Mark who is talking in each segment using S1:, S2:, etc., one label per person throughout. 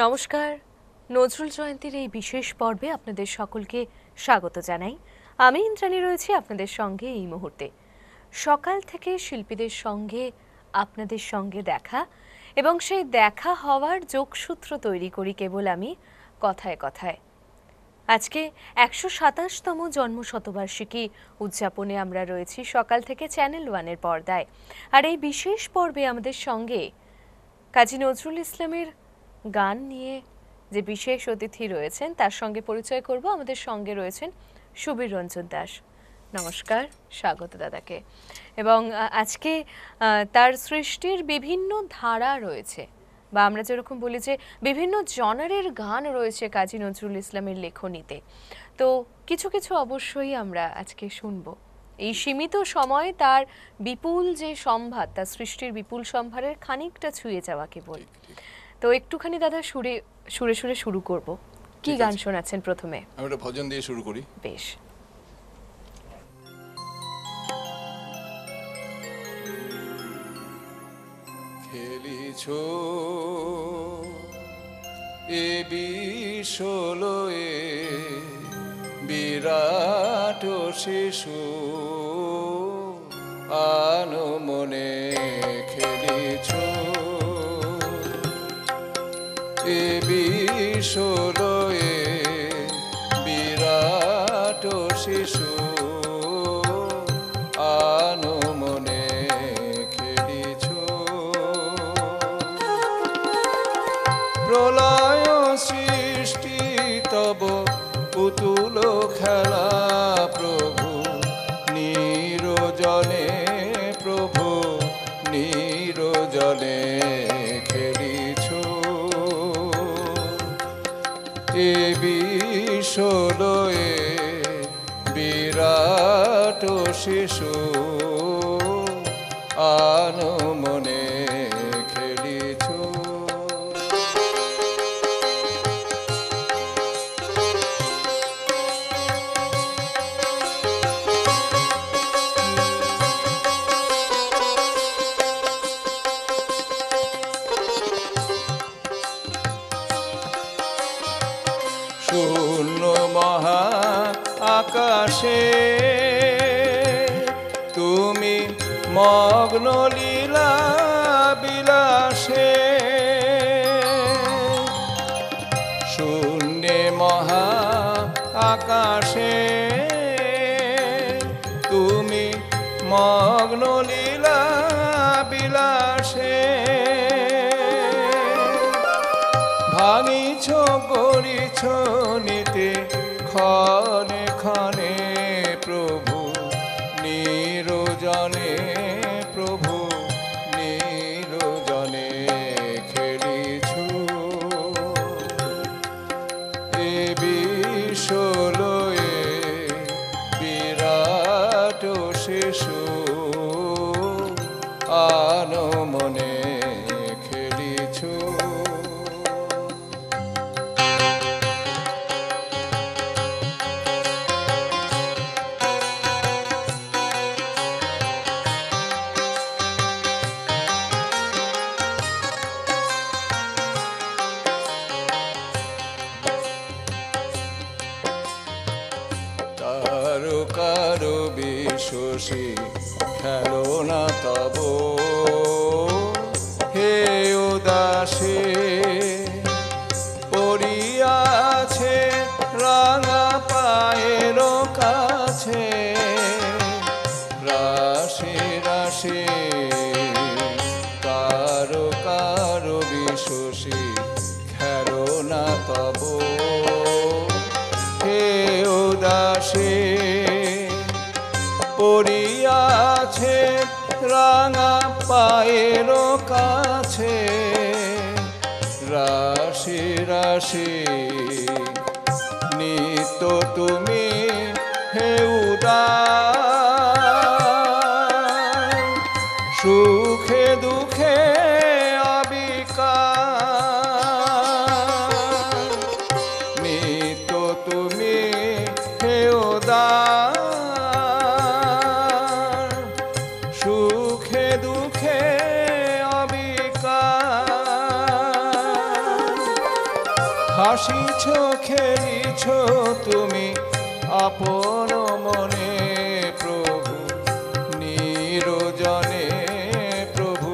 S1: নমস্কার। নজরুল জয়ন্তীর এই বিশেষ পর্বে আপনাদের সকলকে স্বাগত জানাই। আমি ইন্দ্রাণী রয়েছি আপনাদের সঙ্গে এই মুহূর্তে। সকাল থেকে শিল্পীদের সঙ্গে আপনাদের সঙ্গে দেখা এবং সেই দেখা হওয়ার যোগসূত্র তৈরি করি কেবল আমি কথায় কথায়। আজকে ১২৭তম জন্মশতবার্ষিকী উদযাপনে আমরা রয়েছি সকাল থেকে চ্যানেল ওয়ানের পর্দায়। আর এই বিশেষ পর্বে আমাদের সঙ্গে কাজী নজরুল ইসলামের গান নিয়ে যে বিশেষ অতিথি রয়েছেন তার সঙ্গে পরিচয় করব। আমাদের সঙ্গে রয়েছেন সুবীর রঞ্জন দাস। নমস্কার, স্বাগত দাদাকে। এবং আজকে তার সৃষ্টির বিভিন্ন ধারা রয়েছে, বা আমরা যেরকম বলি যে বিভিন্ন জনারের গান রয়েছে কাজী নজরুল ইসলামের লেখনীতে। তো কিছু কিছু অবশ্যই আমরা আজকে শুনব। এই সীমিত সময়ে তার বিপুল যে সম্ভার, তার সৃষ্টির বিপুল সম্ভারের খানিকটা ছুঁয়ে যাওয়া কেবল। তো একটুখানি দাদা সুরে সুরে সুরে শুরু করব। কি গান শোনাচ্ছেন প্রথমে?
S2: আমি একটা ভজন দিয়ে শুরু করি।
S1: বেশ।
S2: খেলিছো এ বিশ্বলয়ে বিরাট শিশু আনো মনে খেলিছো এ বিশ্বলয়ে বিরাট শিশু আনো মনে খেলিছো প্রলয় সৃষ্টি তব পুতুল খেলা প্রভু নিরজনে প্রভু নিরজনে খেলিছো এ বিশ্বলয়ে বিরাট শিশু আনো মনে খেলিছো শূন্য মহা আকাশে তুমি মগ্ন লীলা বিলাসে শূন্যে মহা আকাশে তুমি মগ্ন লীলা বিলাসে ভাঙিছ গড়িছ নিতে ক্ষণে ক্ষণে প্রভু নিরজনে প্রভু নিরজনে খেলিছো এ বিশ্বলয়ে বিরাট শিশু আনো মনে খেলিছো কারো বিশ্বসী খেলো না তব হে উদাসে পড়িয়াছে রাঙা পায়ের কাছে রাশি রাশি কারো বিশ্বসী খেলো না তব হে উদাসী পড়িয়াছে রাঙা পায়ের কাছে রাশি রাশি নিত্য তুমি হে উদার সুখে দুঃখে অবিকার নিত্য তুমি হে উদার সুখে দুঃখে অবিকার হাসিছ খেলিছ তুমি আপন মনে প্রভু নিরজনে, প্রভু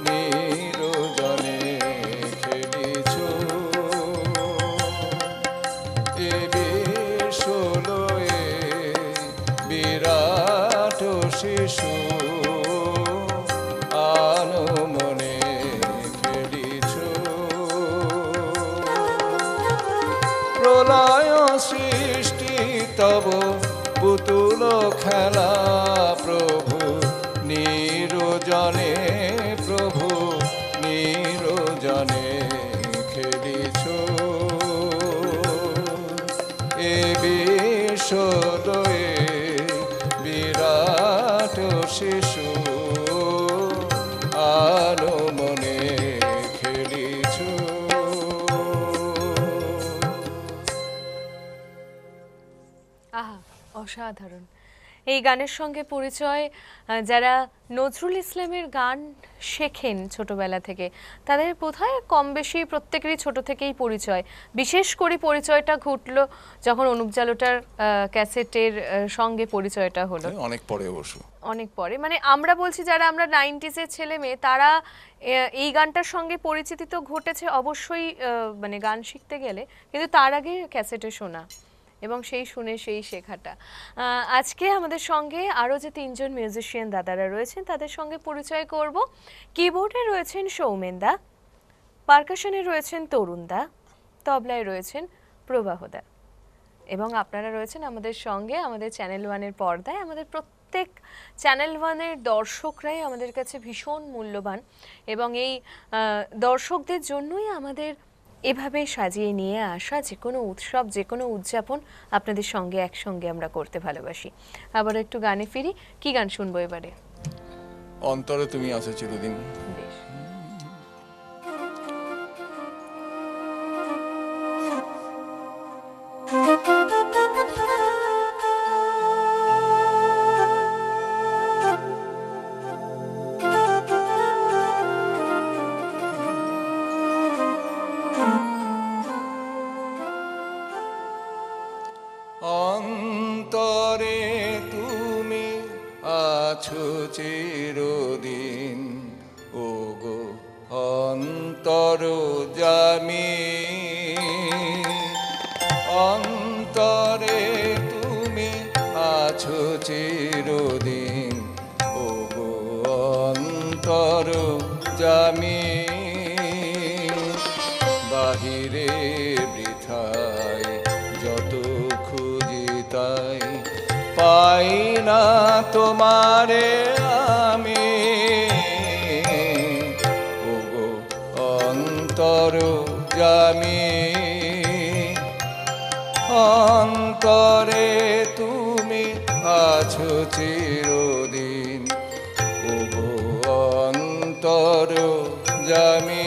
S2: নিরজনে খেলিছ। এ বেশ লয়ে বিরাট শিশু আনমনে খেলিছ। প্রলয় সৃষ্টি তব পুতুল খেলা প্রভু নিরজনে, প্রভু নিরজনে খেলিছ। এ বিশ্বদয়ে বিরাট শিশু আনমনে খেলিছ।
S1: আহা, অসাধারণ। এই গানের সঙ্গে পরিচয় যারা নজরুল ইসলামের গান শেখেন ছোটবেলা থেকে, তাদের বোধহয় কম বেশি প্রত্যেকেরই ছোট থেকেই পরিচয়। বিশেষ করে পরিচয়টা ঘটলো যখন অনুপ জালোটার ক্যাসেটের সঙ্গে পরিচয়টা হলো
S2: অনেক পরে অবশ্য,
S1: অনেক পরে। মানে আমরা বলছি যারা আমরা 90s-এর ছেলে মেয়ে, তারা এই গানটার সঙ্গে পরিচিতি তো ঘটেছে অবশ্যই, মানে গান শিখতে গেলে, কিন্তু তার আগে ক্যাসেটে শোনা এবং সেই শুনে সেই শেখাটা। আজকে আমাদের সঙ্গে আরও যে তিনজন মিউজিশিয়ান দাদারা রয়েছেন তাদের সঙ্গে পরিচয় করব। কিবোর্ডে রয়েছেন সৌমেনদা, পারকাশনে রয়েছেন তরুণদা, তবলায় রয়েছেন প্রবাহদা, এবং আপনারা রয়েছেন আমাদের সঙ্গে আমাদের চ্যানেল ওয়ানের পর্দায়। আমাদের প্রত্যেক চ্যানেল ওয়ানের দর্শকরাই আমাদের কাছে ভীষণ মূল্যবান, এবং এই দর্শকদের জন্যই আমাদের এভাবে সাজিয়ে নিয়ে আসা যে কোনো উৎসব, যে কোনো উদযাপন আপনাদের সঙ্গে একসঙ্গে আমরা করতে ভালোবাসি। আবার একটু গানে ফিরি। কি গান শুনবো এবারে?
S2: অন্তরে তুমি আছো চিরদিন।
S1: বেশ।
S2: অন্তরে তুমি আছো চিরদিন, ওগো অন্তর জামি। অন্তরে তুমি আছো চিরদিন, ওগো অন্তর জামি। বাহিরে বৃথায় যত খুঁজি তাই পাই না তোমারে আমি, ওগো অন্তর জামি। অন্তরে তুমি আছো চিরদিন, ওগো অন্তর জামি।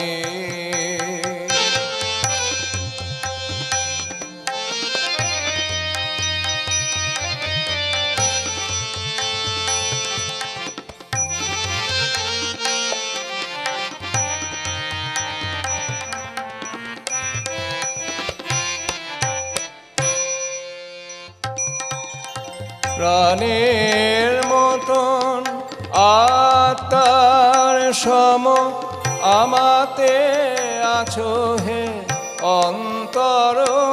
S2: প্রাণের মতন আত্মার সম আমাতে আছো হে অন্তরতম।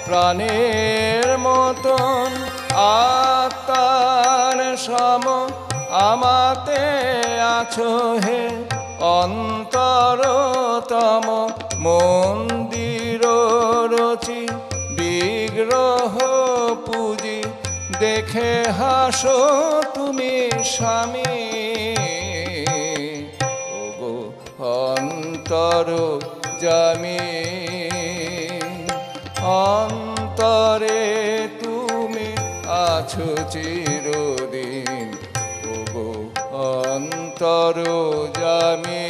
S2: প্রাণের মতন আত্মার সম আমাতে আছো হে অন্তরতম। মন্দির রচি বিগ্রহ পুজি দেখে হাসো তুমি স্বামী, ওগো অন্তর জামি। অন্তরে তুমি আছো চিরদিন, ওগো অন্তর জামি।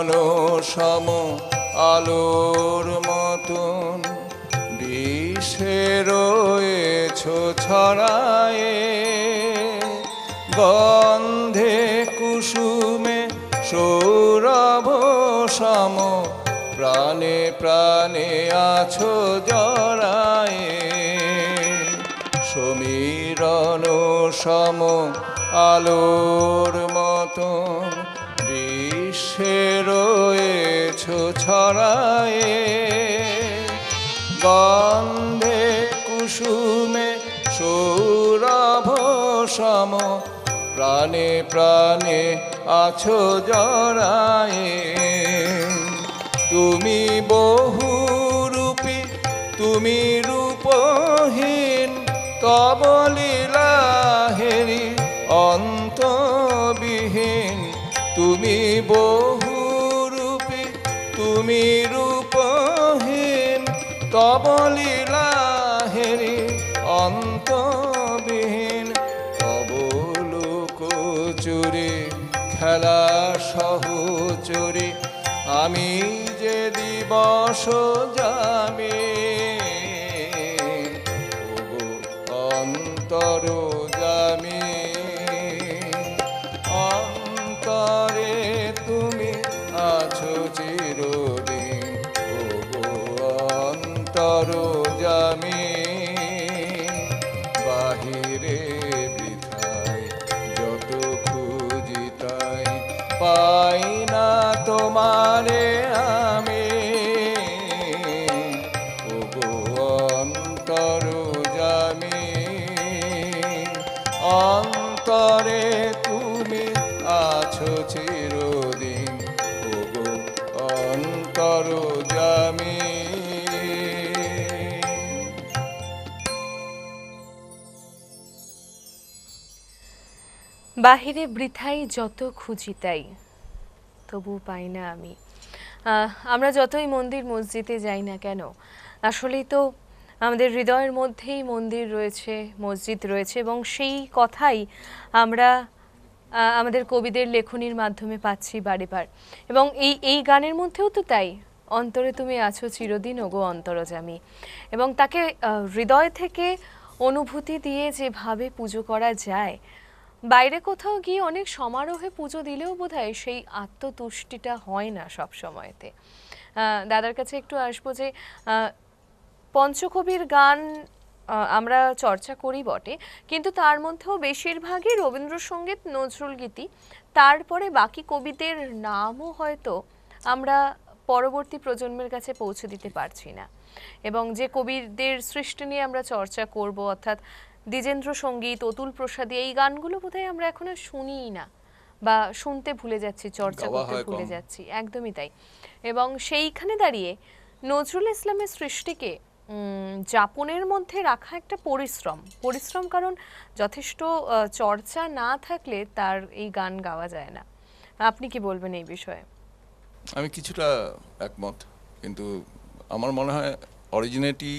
S2: সমীরণ সম আলোর মতন বিষে রয়েছ ছড়ায়ে, গন্ধে কুসুমে সৌরভ সম প্রাণে প্রাণে আছো জড়ায়ে, সমীরণ সম আলোর মতন বিশ্বে রয়েছ ছড়ায়ে, গন্ধে কুসুমে সৌরভ সম প্রাণে প্রাণে আছো জড়ায়ে, তুমি বহুরূপী তুমি রূপহীন, তব লীলা হেরি অন্তবিহীন, তুমি বহুরূপী তুমি রূপহীন, তব লীলা হেরি অন্তবিহীন, তব লোকচুরি খেলা সহচরি, আমি যে দিবস যাবে, ওগো অন্তর যামি, অন্তরে তুমি আছো চিরদিন, ওগো অন্তর যামি, বাহিরে বৃথায় যত খুঁজি তাই পাই না তোমারে আমি, ওগো অন্তর যামি, অন্তরে তুমি আছো চিরদিন, ওগো অন্তর যামি।
S1: বাহিরে বৃথাই যত খুঁজি তাই তবু পাই না আমি। আমরা যতই মন্দির মসজিদে যাই না কেন, আসলেই তো আমাদের হৃদয়ের মধ্যেই মন্দির রয়েছে, মসজিদ রয়েছে, এবং সেই কথাই আমরা আমাদের কবিদের লেখনীর মাধ্যমে পাচ্ছি বারে বার। এবং এই গানের মধ্যেও তো তাই, অন্তরে তুমি আছো চিরদিন ওগো অন্তরজামী। এবং তাকে হৃদয় থেকে অনুভূতি দিয়ে যেভাবে পুজো করা যায়, বাইরে কোথাও গিয়ে অনেক সমারোহে পুজো দিলেও বোধহয় সেই আত্মতুষ্টিটা হয় না সব সময়তে। দাদার কাছে একটু আসবো যে পঞ্চকবির গান আমরা চর্চা করি বটে, কিন্তু তার মধ্যেও বেশিরভাগই রবীন্দ্রসঙ্গীত, নজরুল গীতি। তারপরে বাকি কবিদের নামও হয়তো আমরা পরবর্তী প্রজন্মের কাছে পৌঁছে দিতে পারছি না। এবং যে কবিদের সৃষ্টি নিয়ে আমরা চর্চা করব, অর্থাৎ দ্বিজেন্দ্র সঙ্গীত, অতুল প্রসাদী, এই গানগুলো বোধহয় আমরা এখনো শুনিই না, বা শুনতে ভুলে যাচ্ছি, চর্চা করতে ভুলে যাচ্ছি, একদমই তাই। এবং সেইখানে দাঁড়িয়ে নজরুল ইসলামের সৃষ্টিকে যাপনের মধ্যে রাখা একটা পরিশ্রম, কারণ যথেষ্ট চর্চা না থাকলে তার এই গান গাওয়া যায় না। আপনি কি বলবেন এই বিষয়ে?
S2: আমি কিছুটা একমত, কিন্তু আমার মনে হয় অরিজিনেটি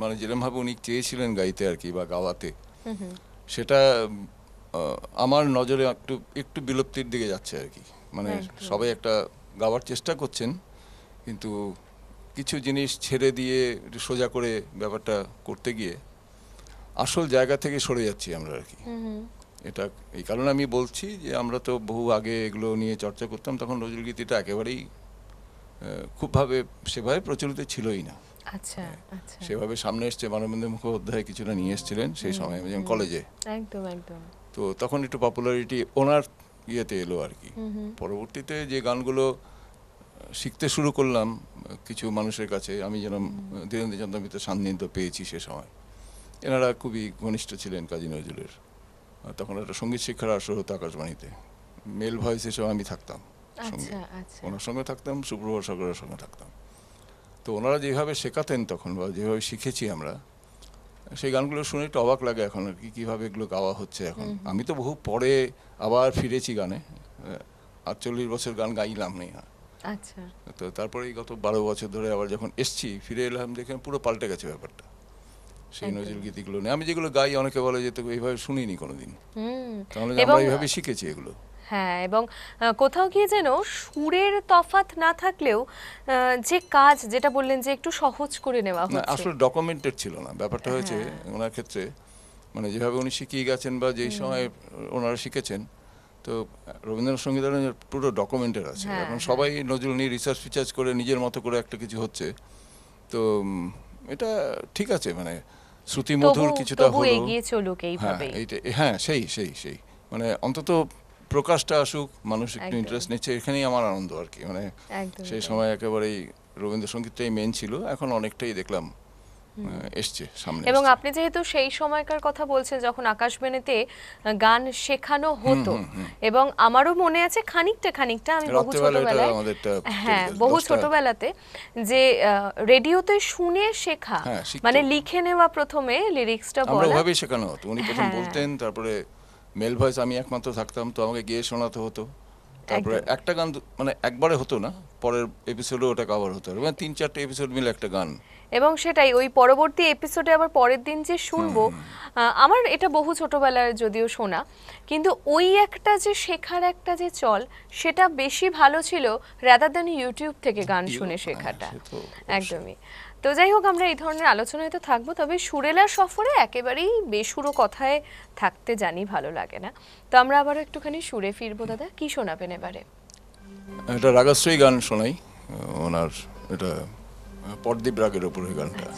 S2: মানে যেরকমভাবে উনি চেয়েছিলেন গাইতে আর কি, বা গাওয়াতে, সেটা আমার নজরে একটু বিলুপ্তির দিকে যাচ্ছে আর কি। মানে সবাই একটা গাওয়ার চেষ্টা করছেন, কিন্তু কিছু জিনিস ছেড়ে দিয়ে একটু সোজা করে ব্যাপারটা করতে গিয়ে আসল জায়গা থেকে সরে যাচ্ছি আমরা আর কি। এটা এই কারণে আমি বলছি যে আমরা তো বহু আগে এগুলো নিয়ে চর্চা করতাম, তখন নজরুল গীতিটা একেবারেই খুবভাবে সেভাবে প্রচলিত ছিলই না।
S1: আচ্ছা আচ্ছা,
S2: সেভাবে সামনে এসছে মানবেন্দ্র মুখোপাধ্যায় কিছুটা নিয়ে এসেছিলেন সেই সময়, যেমন কলেজে।
S1: একদম একদম।
S2: তো তখন একটু পপুলারিটি ওনার ইয়েতে এলো আর কি। পরবর্তীতে যে গানগুলো শিখতে শুরু করলাম কিছু মানুষের কাছে, আমি যেন ধীরেন্দ্রচন্দ্র মিত্রের সান্নিধ্য পেয়েছি সে সময়। এনারা খুবই ঘনিষ্ঠ ছিলেন কাজী নজরুলের। তখন একটা সঙ্গীত শিক্ষার আসর হতো আকাশবাণীতে, মেল ভয়েস হিসেবে আমি থাকতাম সঙ্গে, ওনার সঙ্গে থাকতাম, সুপ্রভাত সরকারের সঙ্গে থাকতাম। তো ওনারা যেভাবে শেখাতেন তখন, বা যেভাবে শিখেছি আমরা, সেই গানগুলো শুনে একটু অবাক লাগে এখন আর কি, কীভাবে এগুলো গাওয়া হচ্ছে এখন। আমি তো বহু পরে আবার ফিরেছি গানে, 48 বছর গান গাইলাম নেই।
S1: আচ্ছা,
S2: তো তারপরে গত 12 বছর ধরে আবার যখন এসছি, ফিরে এলাম, দেখে পুরো পাল্টে গেছে ব্যাপারটা সেই নজরুল গীতিগুলো নিয়ে। আমি যেগুলো গাই অনেকে বলে যে তো এইভাবে শুনিনি কোনোদিন, তাহলে আমরা এইভাবে শিখেছি এগুলো।
S1: হ্যাঁ, এবং কোথাও গিয়ে যেন সুরের তফাৎ না থাকলেও যে কাজ যেটা বললেন যে একটু সহজ করে নেওয়া
S2: না
S1: হচ্ছে।
S2: আসলে ডকুমেন্টেড ছিল না ব্যাপারটা, হয়েছে ওনার ক্ষেত্রে মানে যেভাবে উনি শিখিয়ে গেছেন বা যেই সময় ওনারা শিখেছেন, তো রবীন্দ্রনাথ সঙ্গীতায়নের পুরো ডকুমেন্টের আছে। এখন সবাই নজরুল নিয়ে রিসার্চ ফিচার্চ করে নিজের মতো করে একটা কিছু হচ্ছে, তো এটা ঠিক আছে, মানে শ্রুতি মধুর কিছুটা
S1: তবু
S2: হলো।
S1: এগিয়ে চলুক
S2: হ্যাঁ
S1: এইভাবেই।
S2: এইটা, হ্যাঁ সেই সেই সেই মানে অন্তত প্রকাশটা আসুক, মানুষ একটু
S1: একদম।
S2: ইন্টারেস্ট নিচ্ছে, এখানেই আমার আনন্দ আর কি। মানে
S1: একদমই
S2: সেই
S1: তাই।
S2: সময় একেবারেই রবীন্দ্রসঙ্গীতটাই মেন ছিল, এখন অনেকটাই দেখলাম এসছে সামনে
S1: এবং
S2: এসছে।
S1: আপনি যেহেতু সেই সময়কার কথা বলছেন যখন আকাশবাণীতে গান শেখানো হতো, এবং আমারও মনে আছে খানিকটা খানিকটা আমি বহু
S2: রাত্রেবেলা এটা
S1: ছোটবেলায়,
S2: আমাদেরটা
S1: হ্যাঁ
S2: টেলিকাস্ট,
S1: বহু
S2: 10টা
S1: ছোটবেলাতে যে রেডিওতে শুনে শেখা,
S2: হ্যাঁ, শিখতো।
S1: মানে লিখে নেওয়া প্রথমে লিরিক্সটা
S2: আমরা
S1: বলা।
S2: ওভাবেই শেখানো হতো, উনি প্রথম
S1: হ্যাঁ।
S2: বলতেন, তারপরে মেল ভয়েস আমি একমাত্র থাকতাম, তো আমাকে গিয়ে শোনাতে হতো। তারপরে
S1: একদম।
S2: একটা গান মানে একবারে হতো না, পরের এপিসোডে ওটা কভার হতো, মানে 3-4টে এপিসোড মিলে একটা গান।
S1: এবং সেটাই ওই পরবর্তী এপিসোডে আবার পরের দিন যে শুনবো, আমার এটা বহু ছোটবেলার যদিও শোনা, কিন্তু ওই একটা যে শেখার একটা যে চল, সেটা বেশি ভালো ছিল রাদার দ্যান ইউটিউব থেকে গান শুনে শেখাটা।
S2: সে তো
S1: একদমই। তো যাই হোক, আমরা এই ধরনের আলোচনায় তো থাকবো, তবে সুরেলা সফরে একেবারেই বেসুরো কথায় থাকতে জানি ভালো লাগে না। তো আমরা আবার একটুখানি সুরে ফিরবো। দাদা কি শোনাবেন এবারে?
S2: একটা রাগাশ্রয়ী গান শোনাই, ওনার এটা পরদীপ রাগের ওপরে গানটা।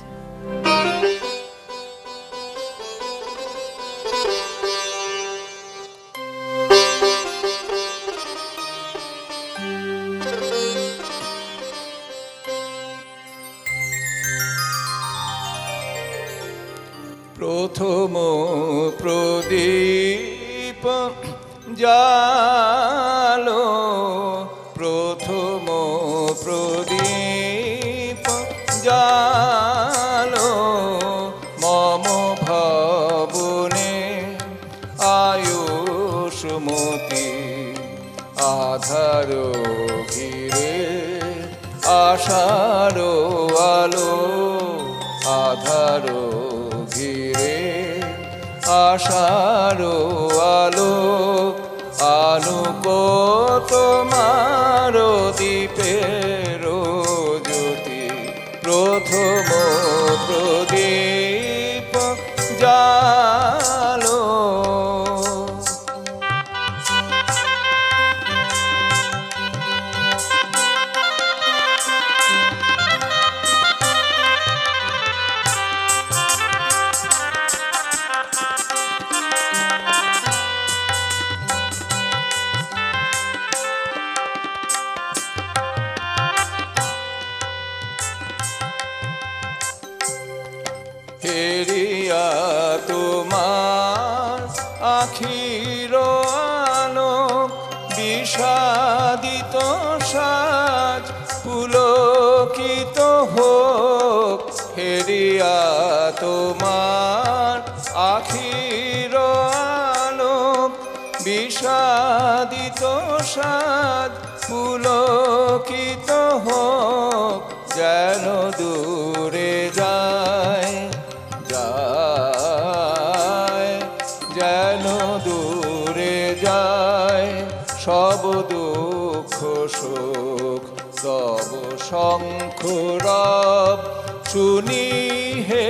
S2: প্রথম প্রদীপ জালো, প্রথম প্রদীপ জালো, মম ভবনে আয়ুষ্মতি, আধার ঘিরে আশার আলো, আধার ঘিরে আশার আলো, আলোক তোমার দীপের জ্যোতি, প্রথম প্রদীপ জালো। হেরিয়া তোমার আখির আলো, বিষাদিত সাজ পুলকিত হোক, হেরিয়া তোমার আখির আলো, বিষাদিত সাজ পুলকিত হোক, যেন দূরে যায় যায়, যেন দূরে যায় সব দুঃখ সুখ, তব শঙ্খ রব শুনি হে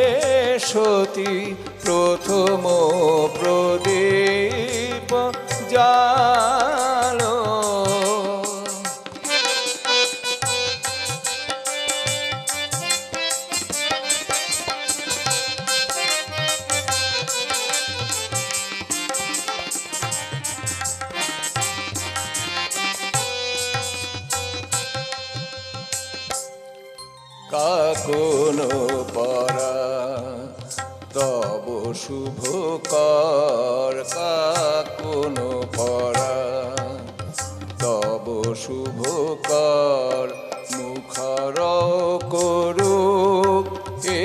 S2: সতী, প্রথম প্রদীপ জালো। কাকনো পরা তব শুভ কর, কাকনো পরা তব শুভ কর, মুখর করুক এ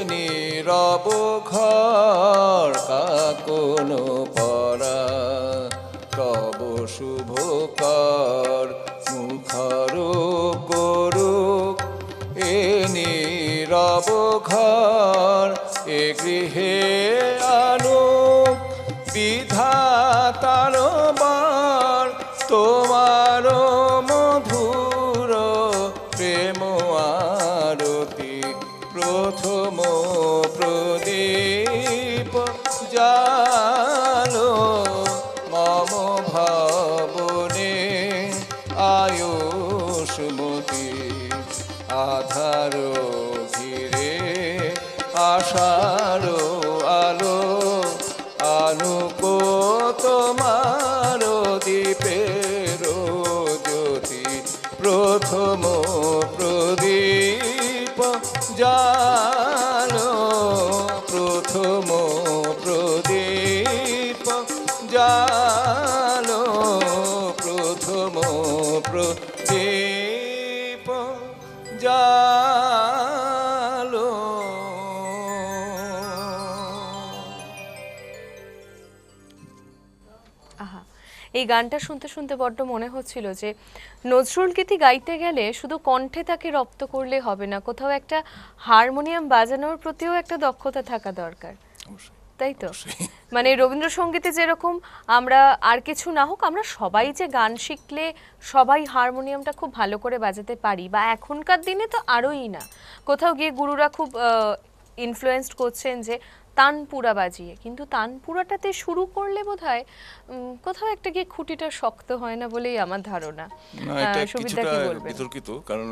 S2: নীরব ঘর, কাকনো পরা তব শুভ কর, মুখর করুক এ নীরব ঘর, এ গৃহে আনুক বিধাতার বার, জালো প্রথম প্রদীপ জালো।
S1: আহা, এই গানটা শুনতে শুনতে বড্ড মনে হচ্ছিল যে নজরুল গীতি গাইতে গেলে শুধু কণ্ঠে তাকে রপ্ত করলে হবে না, কোথাও একটা হারমোনিয়াম বাজানোর প্রতিও একটা দক্ষতা থাকা দরকার,
S2: অবশ্যই,
S1: তাই তো?
S2: অবশ্যই।
S1: মানে রবীন্দ্রসঙ্গীতে যেরকম আমরা আর কিছু না হোক আমরা সবাই যে গান শিখলে সবাই হারমোনিয়ামটা খুব ভালো করে বাজাতে পারি, বা এখনকার দিনে তো আরোই না, কোথাও গিয়ে গুরুরা খুব ইনফ্লুয়েন্সড করছেন যে তানপুরা বাজিয়ে, কিন্তু তানপুরাটাতে শুরু করলে বোধহয় কোথাও একটা গিয়ে খুঁটিটা শক্ত হয় না বলেই আমার ধারণা।
S2: না, এটা
S1: সুবিধা
S2: কিছুটা
S1: কি বলবেন?
S2: বিতর্কিত, কারণ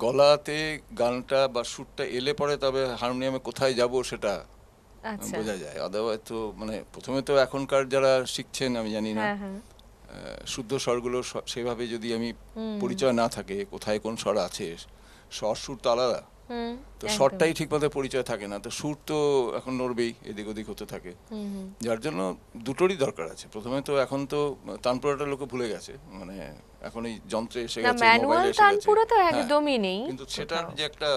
S2: গলাতে গানটা বা সুরটা এলে পরে তবে হারমোনিয়ামে কোথায় যাব সেটা
S1: আচ্ছা,
S2: বোঝা যায়। আদারওয়াইজ তো মানে প্রথমে তো এখনকার যারা শিখছেন আমি জানি না,
S1: হ্যাঁ হ্যাঁ,
S2: শুদ্ধ স্বরগুলো সেভাবে যদি আমি পরিচয় না থাকে কোথায় কোন স্বর আছে, স্বর সুর তো আলাদা,
S1: হুম,
S2: তো
S1: একদম।
S2: স্বরটাই ঠিকমতো পরিচয় থাকে না, তো সুর তো এখন নড়বেই, এদিক ওদিক হতে থাকে, যার জন্য দুটোরই দরকার আছে। প্রথমে তো এখন তো তানপুরাটা লোকে ভুলে গেছে, মানে এখন এই যন্ত্রে এসে
S1: না,
S2: গেছে,
S1: ম্যানুয়াল
S2: মোবাইলে এসে গেছে।
S1: তানপুরা তো
S2: হ্যাঁ,
S1: একদমই নেই
S2: কিন্তু সেটার
S1: কোথাও।
S2: যে একটা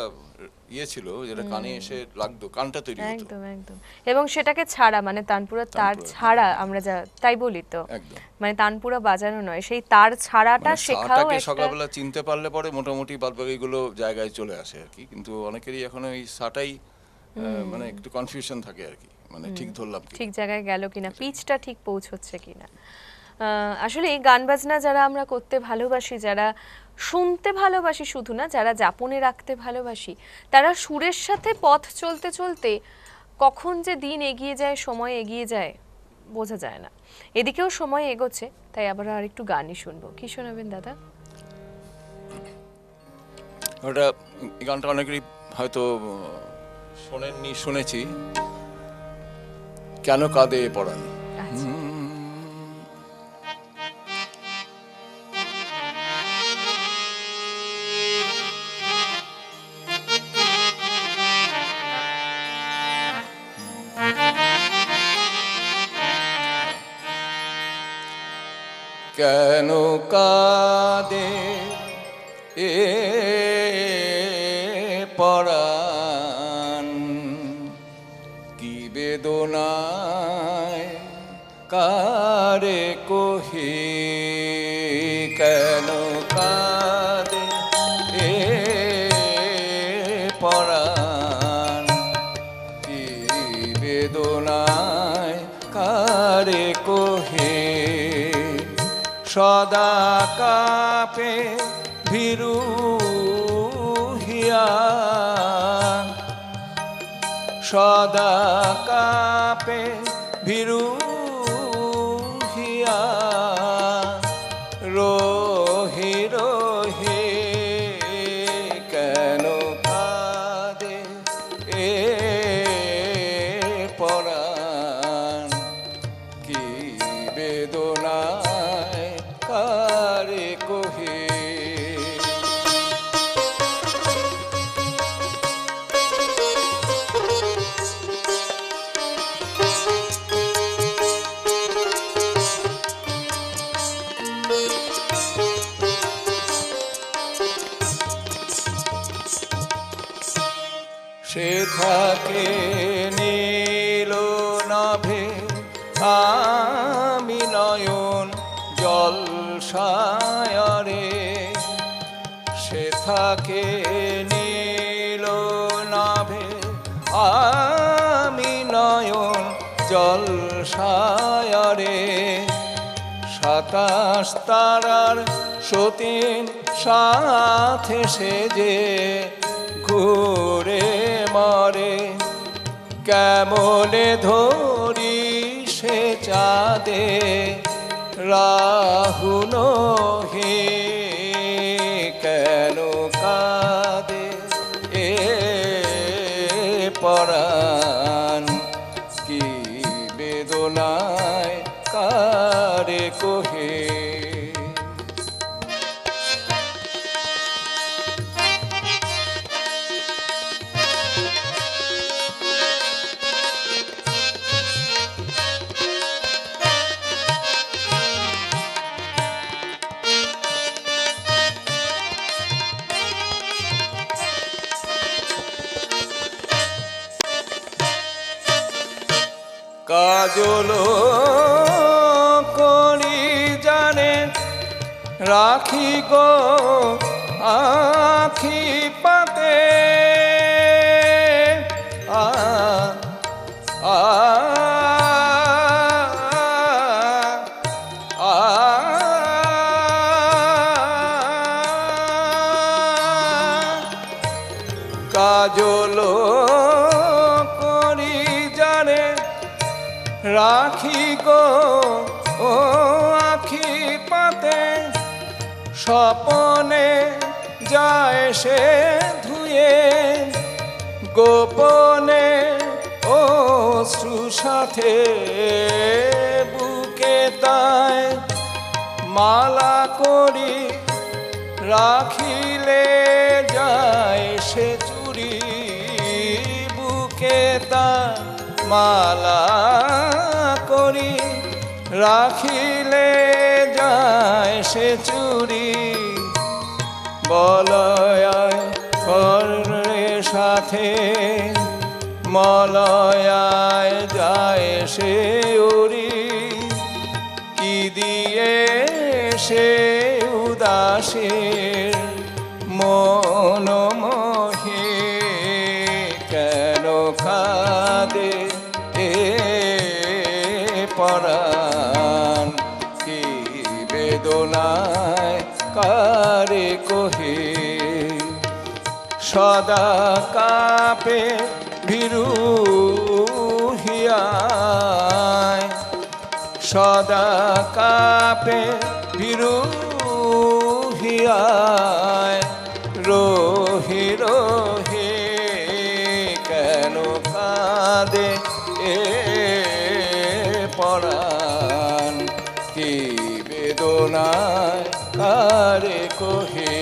S2: ইয়ে ছিল যেটা কানে এসে লাগতো, কানটা তৈরি হতো
S1: একদম একদম, এবং সেটাকে ছাড়া মানে তানপুরা তার
S2: তানপুরা,
S1: ছাড়া আমরা যা তাই বলি তো,
S2: একদম।
S1: মানে তানপুরা বাজানো নয়, সেই তার ছাড়াটা
S2: মানে
S1: শেখাও
S2: সাটাকে
S1: একটা।
S2: সকালবেলা চিনতে পারলে পরে মোটামুটি বাদবাকিগুলো জায়গায় চলে আসে আর কি, কিন্তু অনেকেরই এখন ওই সাটাই মানে একটু কনফিউশন থাকে আর কি, মানে ঠিক ধরলাম কি।
S1: ঠিক জায়গায় গেল কিনা, পিচটা ঠিক পৌঁছচ্ছে কিনা। আসলে এই গান বাজনা যারা আমরা করতে ভালোবাসি, যারা শুনতে ভালোবাসি, শুধু না যারা যাপনে রাখতে ভালোবাসি, তারা সুরের সাথে পথ চলতে চলতে কখন যে দিন এগিয়ে যায়, সময় এগিয়ে যায় বোঝা যায় না। এদিকেও সময় এগোচ্ছে, তাই আবার আর একটু গানই শুনবো। কি শোনাবেন দাদা?
S2: ওটা, এই গানটা অনেকেরই হয়তো শোনেননি, শুনেছি, কেন কাঁদে এ পরাণ।
S1: আচ্ছা,
S2: কেন কাঁদে এ পরাণ, কি বেদনায় কারে কহি, কেন কাঁদে এ পরাণ, কি বেদনায় কারে কহি, সদা কাপে ভীরু হিয়া, সদা কাপে ভীরু হিয়া, রহি রহি কেন কাঁদে এ পরাণ, কি বেদনায় কারে কহি। সে থাকে নীল নাভে, আমি নয়ন জল সায়রে, সে থাকে নীল নাভে, আমি নয়ন জল সায়রে, 27 তারার সতীন সাথে সেজে ঘুরে মরে, কেমনে ধরি সে চাঁদে রাহু নহি, কেন কাঁদে এ পরাণ, কি বেদনায় কারে কহে। কাজল করি জানে রাখি গো আখি পাতে আ আ আ কাজল করি জানে রাখি গো ও আখি পাতে স্বপনে যায় সে ধুয়ে গোপনে অশ্রু সাথে বুকে তাই মালা করি রাখিলে যায় সে চুরি বুকে তাই মালা করি রাখিলে যায় সে চুরি বলয় কর্ণের সাথে মলয়ায় যায় সে উড়ি কি দিয়ে সে উদাসীর মন মোহে কেন কাঁদে এ পরাণ কি বেদনায় কারে কহে সদা কাপে ভীরু হিয়ায় সদা কাপে ভীরু হিয়ায় রোহি রোহি কেন কাঁদে এ পরাণ কি বেদনায় কারে কহে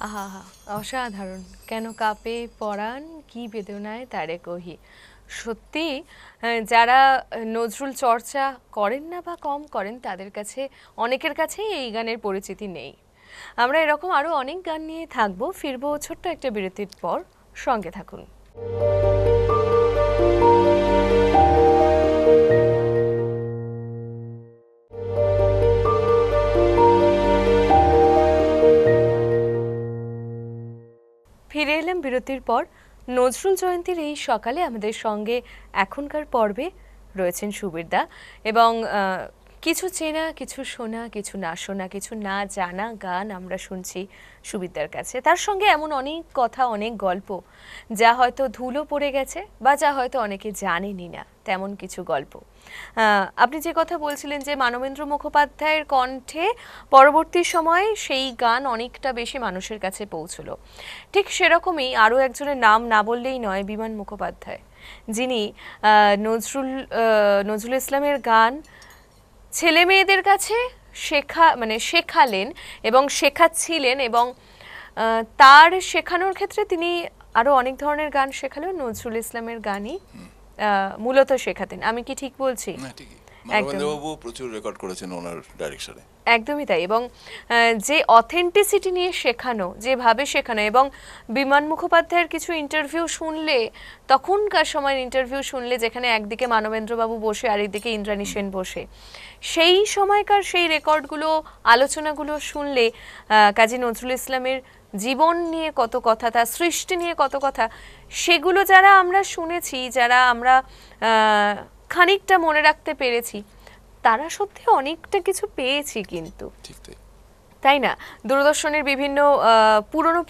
S1: আহা, অসাধারণ। কেন কাঁপে পরাণ কি বেদনায় তারে কহি। সত্যি যারা নজরুল চর্চা করেন না বা কম করেন তাদের কাছে অনেকের কাছেই এই গানের পরিচিতি নেই। আমরা এরকম আরও অনেক গান নিয়ে থাকবো, ফিরবো ছোট্ট একটা বিরতির পর, সঙ্গে থাকুন। ফিরে এলাম বিরতির পর। নজরুল জয়ন্তীর এই সকালে আমাদের সঙ্গে এখনকার পর্বে রয়েছেন সুবীরদা, এবং কিছু চেনা, কিছু শোনা, কিছু না শোনা, কিছু না জানা গান আমরা শুনছি সুবীরদার কাছে। তার সঙ্গে এমন অনেক কথা, অনেক গল্প যা হয়তো ধুলো পড়ে গেছে বা যা হয়তো অনেকে জানেনই না, তেমন কিছু গল্প। আপনি যে কথা বলছিলেন যে মানবেন্দ্র মুখোপাধ্যায়ের কণ্ঠে পরবর্তী সময়ে সেই গান অনেকটা বেশি মানুষের কাছে পৌঁছলো, ঠিক সেরকমই আরও একজনের নাম না বললেই নয়, বিমান মুখোপাধ্যায়, যিনি নজরুল ইসলামের গান ছেলে মেয়েদের কাছে শেখালেন এবং শেখাচ্ছিলেন, এবং তার শেখানোর ক্ষেত্রে তিনি আরও অনেক ধরনের গান শেখালেন, নজরুল ইসলামের গানই মূলত শেখাতেন। আমি কি ঠিক বলছি?
S2: মানবেন্দ্রবাবু প্রচুর রেকর্ড করেছেন ওনার ডাইরেকশনে।
S1: একদমই তাই। এবং যে অথেন্টিসিটি নিয়ে শেখানো, যেভাবে শেখানো, এবং বিমান মুখোপাধ্যায়ের কিছু ইন্টারভিউ শুনলে, তখনকার সময়ের ইন্টারভিউ শুনলে, যেখানে একদিকে মানবেন্দ্রবাবু বসে আর একদিকে ইন্দ্রাণী সেন বসে, সেই সময়কার সেই রেকর্ডগুলো, আলোচনাগুলো শুনলে কাজী নজরুল ইসলামের জীবন নিয়ে কত কথা, তার সৃষ্টি নিয়ে কত কথা, সেগুলো যারা আমরা শুনেছি, যারা আমরা খানিকটা মনে রাখতে পেরেছি, তারা সত্যি অনেকটা কিছু পেয়েছি। কিন্তু তাই না? দূরদর্শনের বিভিন্ন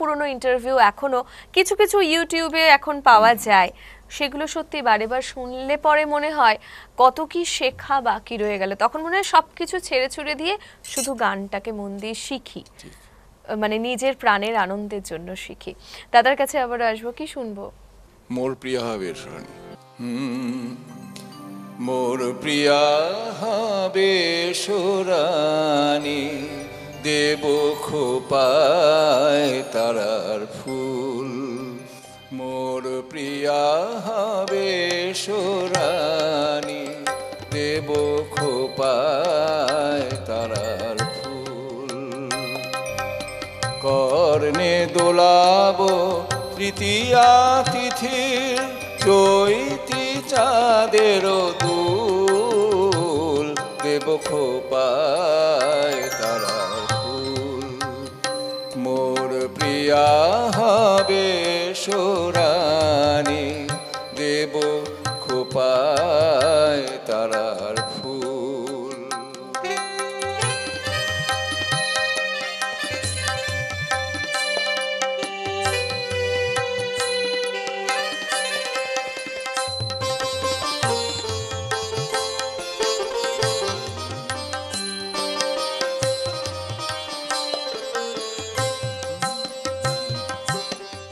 S1: পুরনো ইন্টারভিউ এখনো কিছু কিছু ইউটিউবে এখন পাওয়া যায়, সেগুলো সত্যি বারে বার শুনলে পরে মনে হয় কত কি শেখা বাকি রয়ে গেল। তখন মনে হয় সব কিছু ছেড়ে ছুড়ে দিয়ে শুধু গানটাকে মন দিয়ে শিখি, মানে নিজের প্রাণের আনন্দের জন্য শিখি। দাদার কাছে আবার আসবো, কি শুনবো?
S2: মোর প্রিয়া হবে মোর প্রিয়া হবে সোরানি, দেব খোপায় তারার ফুল। মোর প্রিয়া হবে সোরানি, দেব খোপায় তারার ফুল। কর্ণে দোলাবো তৃতীয়া তিথির চৈতি চাঁদের দুল দেব খোপায় তারার ফুল। মোর প্রিয়া হবে সোরানি দেব খোপায় তারার ফুল।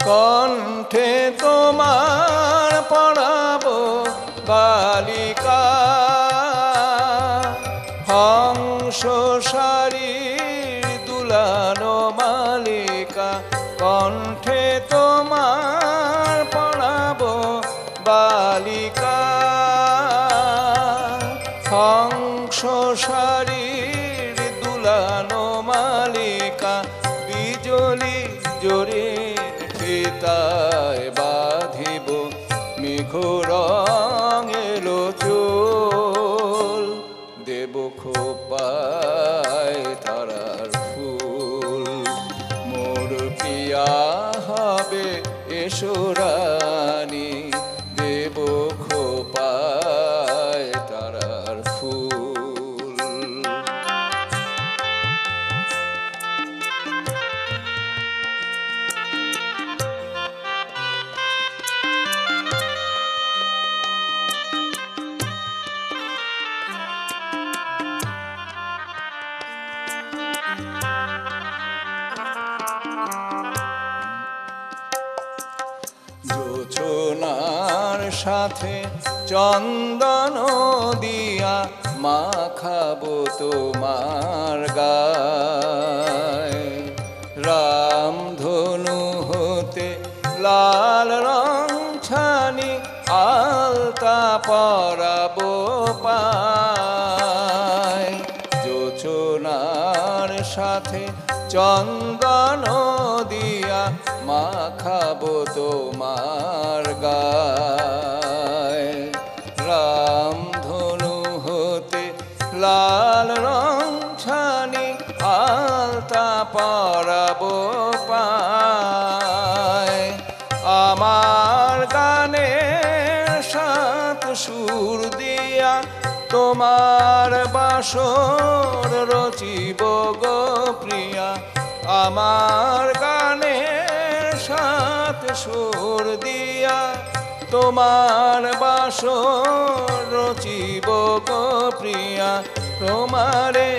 S2: কণ্ঠে তোমার পড়াবো বালিকা, হংস সারির দুলানো মালিকা। কণ্ঠে তোমার পড়াবো বালিকা, হংস সারির দুলানো মালিকা। বিজলি জোরে তাই বাঁধিব মেঘ রঙেলো চোল দেব খোপায় তারার ফুল। মোর প্রিয়া হবে এসো রানী দেব খোপায় তারার ফুল। জোছনার সাথে চন্দন দিয়া মাখাবো তোমার গায়। রামধনু হতে লাল রং ছানি আলতা পরাবো পায়। জোছনার সাথে চন্দন দিয়া মাখাবো তোমার গায়। রামধনু হতে লাল রং ছানি আলতা পরাবো পায়। আমার গানে সাত সুর দিয়া তোমার বাসর রচিব গো প্রিয়া। আমার গানে সাত সুর দিয়া তোমার বাসর রচিব গো প্রিয়া। তোমারে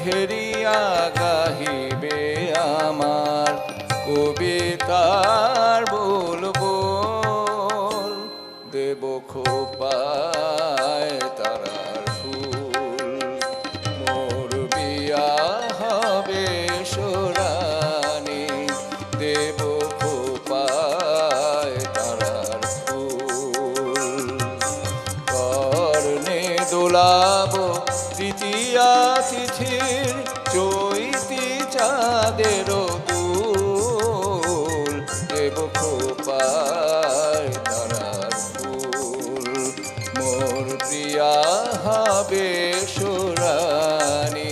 S2: ঘেরিয়া গাহিবে আমার কবিতার বলবো দেব খোপায় তারার ফুল। মোর বিয়া হবে সোরানি দেব খোপায় তারার ফুল। কর্ণে দোলাবো তৃতীয়া তিথির চৈতি চাঁদের দুল দেব খোপায় তারার ফুল। মোর প্রিয়া হবে সোরানি